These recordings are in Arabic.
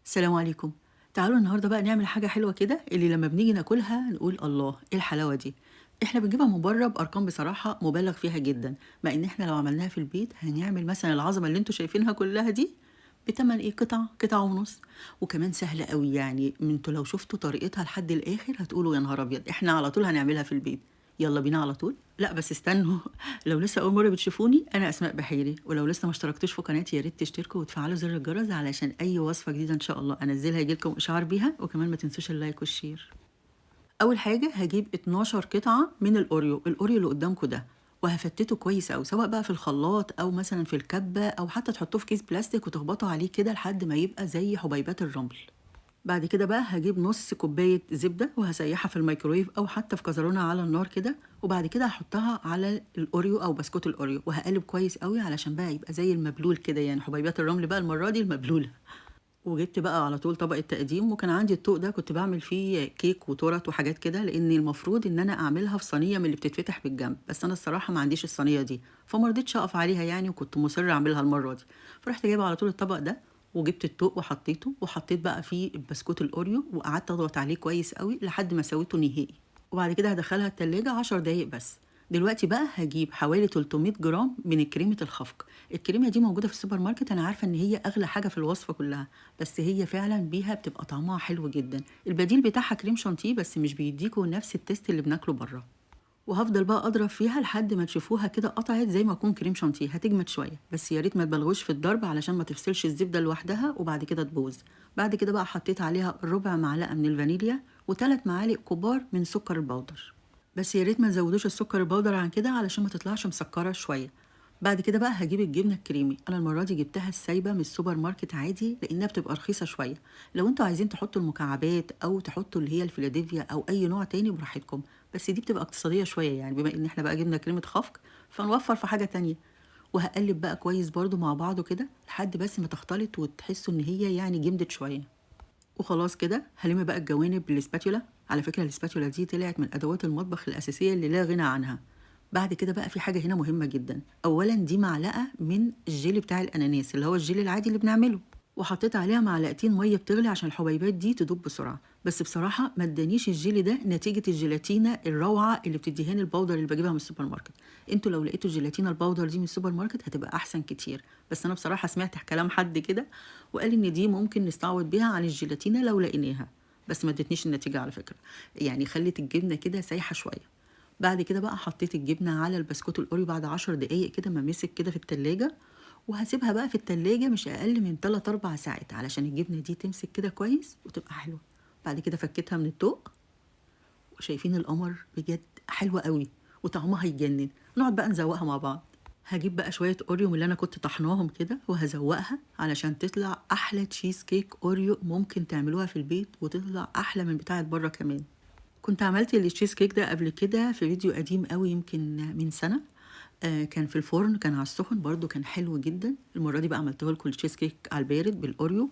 السلام عليكم. تعالوا النهارده بقى نعمل حاجة حلوة كده اللي لما بنيجي ناكلها نقول الله ايه الحلاوة دي. احنا بنجيبها من بره بأرقام بصراحة مبالغ فيها جدا، مع ان احنا لو عملناها في البيت هنعمل مثلا العظمة اللي انتوا شايفينها كلها دي بتمن ايه، قطعة ونص. وكمان سهلة قوي، يعني انتوا لو شفتوا طريقتها لحد الآخر هتقولوا يا نهار أبيض احنا على طول هنعملها في البيت. يلا بينا على طول. لا بس استنوا لو لسه أول مرة بتشوفوني أنا أسماء بحيري، ولو لسه ما اشتركتوش في قناتي يا ريت تشتركوا وتفعلوا زر الجرس علشان أي وصفة جديدة إن شاء الله أنزلها يجيلكم إشعار بيها، وكمان ما تنسوش اللايك والشير. أول حاجة هجيب 12 قطعة من الأوريو اللي قدامكم ده، وهفتته كويس أوي سواء بقى في الخلاط أو مثلا في الكبة أو حتى تحطوه في كيس بلاستيك وتخبطوا عليه كده لحد ما يبقى زي حبيبات الرمل. بعد كده بقى هجيب نص كوباية زبدة وهسيحها في الميكرويف أو حتى في كزرونة على النار كده، وبعد كده هحطها على الأوريو أو بسكوت الأوريو وهقلب كويس قوي علشان بقى يبقى زي المبلول كده، يعني حبيبات الرمل بقى المرة دي المبلولة. وجبت بقى على طول طبق التقديم، وكان عندي الطوق ده كنت بعمل فيه كيك وتورت وحاجات كده، لان المفروض ان انا اعملها في صينيه من اللي بتتفتح بالجنب، بس انا الصراحه ما عنديش الصينيه دي فما رضيتش اقف عليها يعني، وكنت مصره اعملها المره دي. فرحت جايبه على طول الطبق ده وجبت الطوق وحطيته، وحطيت بقى فيه البسكوت الاوريو وقعدت اضغط عليه كويس قوي لحد ما سويته نهائي. وبعد كده هدخلها التلاجة 10 دقايق بس. دلوقتي بقى هجيب حوالي 300 جرام من كريمة الخفق. الكريمة دي موجودة في السوبر ماركت، أنا عارفة إن هي أغلى حاجة في الوصفة كلها، بس هي فعلا بيها بتبقى طعمها حلو جدا. البديل بتاعها كريم شانتيه بس مش بيديكوا نفس التيست اللي بناكله بره. وهفضل بقى اضرب فيها لحد ما تشوفوها كده قطعت زي ما اكون كريم شانتيه، هتجمد شويه بس يا ريت ما تبالغوش في الضرب علشان ما تفصلش الزبده لوحدها وبعد كده تبوظ. بعد كده بقى حطيت عليها ربع معلقه من الفانيليا وثلاث معالق كبار من سكر البودر، بس يا ريت ما تزودوش السكر البودر عن كده علشان ما تطلعش مسكره شويه. بعد كده بقى هجيب الجبنه الكريمي، انا المره دي جبتها السايبه من السوبر ماركت عادي لانها بتبقى رخيصه شويه. لو انتوا عايزين تحطوا المكعبات او تحطوا اللي هي الفيلادلفيا او اي نوع تاني براحتكم، بس دي بتبقى اقتصاديه شويه يعني، بما ان احنا بقى جبنا كريمه خفق فنوفر في حاجه تانية. وهقلب بقى كويس برضو مع بعضه كده لحد بس ما تختلط وتحسوا ان هي يعني جمدت شويه. وخلاص كده هلم بقى الجوانب بالسباتيولا. على فكرة السباتيولا دي طلعت من أدوات المطبخ الأساسية اللي لا غنى عنها. بعد كده بقى في حاجة هنا مهمة جدا، أولا دي معلقة من الجيلي بتاع الأناناس اللي هو الجيلي العادي اللي بنعمله، وحطيت عليها معلقتين مية بتغلي عشان الحبيبات دي تدوب بسرعة. بس بصراحة ما ادانيش الجيلي ده نتيجة الجيلاتينة الروعة اللي بتديهاني البودر اللي بجيبها من السوبر ماركت. انتوا لو لقيتوا الجيلاتينة البودر دي من السوبر ماركت هتبقى أحسن كتير، بس أنا بصراحة سمعت كلام حد كده وقال إن دي ممكن نستعوض بيها عن الجيلاتينة لو لقيناها، بس ما ادتنيش النتيجة على فكرة، يعني خلت الجبنة كده سايحة شوية. بعد كده بقى حطيت الجبنة على البسكوت الأوريو بعد 10 دقايق كده ما مسك كده في التلاجة، وهسيبها بقى في التلاجة مش أقل من 3 4 ساعات علشان الجبنة دي تمسك كده كويس وتبقى حلوة. بعد كده فكيتها من الطوق، وشايفين القمر بجد حلوة قوي وطعمها يجنن. نقعد بقى نزوقها مع بعض. هجيب بقى شوية أوريو من اللي أنا كنت طحناهم كده وهزوقها علشان تطلع أحلى تشيز كيك أوريو ممكن تعملوها في البيت، وتطلع أحلى من بتاعة بره كمان. كنت عملت التشيز كيك ده قبل كده في فيديو قديم قوي يمكن من سنة. كان في الفرن، كان على السخن برضو، كان حلو جدا. المرة دي بقى عملته لكم التشيز كيك على البارد بالأوريو،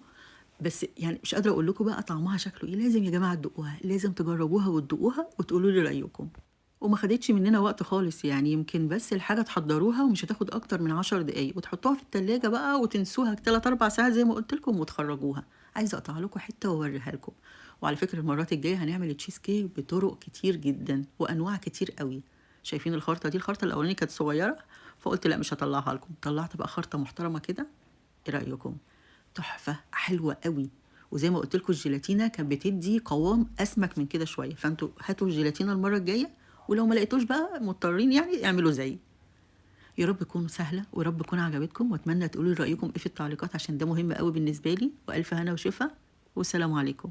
بس يعني مش قادرة أقول لكم بقى طعمها شكله إيه. لازم يا جماعة تدوقوها، لازم تجربوها وتدوقوها وتقولوا لي رأيكم. وما خدتش مننا وقت خالص يعني، يمكن بس الحاجة تحضروها ومش هتاخد أكتر من 10 دقايق وتحطوها في التلاجة بقى وتنسوها 3 4 ساعات زي ما قلت لكم وتخرجوها. عايزة أقطع لكم حتة وأوريها لكم. وعلى فكرة المرات الجاية هنعمل التشيز كيك بطرق كتير جدا وأنواع كتير قوي. شايفين الخرطة دي؟ الخرطة الأولانية كانت صغيرة فقلت لا مش هطلعها لكم، طلعت بقى خرطة محترمة كده. إيه رأيكم؟ تحفة حلوة قوي. وزي ما قلت لكم الجيلاتينة كانت بتدي قوام أسمك من كده شوية، فانتوا هاتوا الجيلاتينة المرة الجاية، ولو ما لقيتوش بقى مضطرين يعني اعملوا زي. يا رب تكون سهلة ويا رب تكون عجبتكم، واتمنى تقولوا لي رأيكم ايه في التعليقات عشان ده مهم قوي بالنسبة لي. وألف هنا وشفا، والسلام عليكم.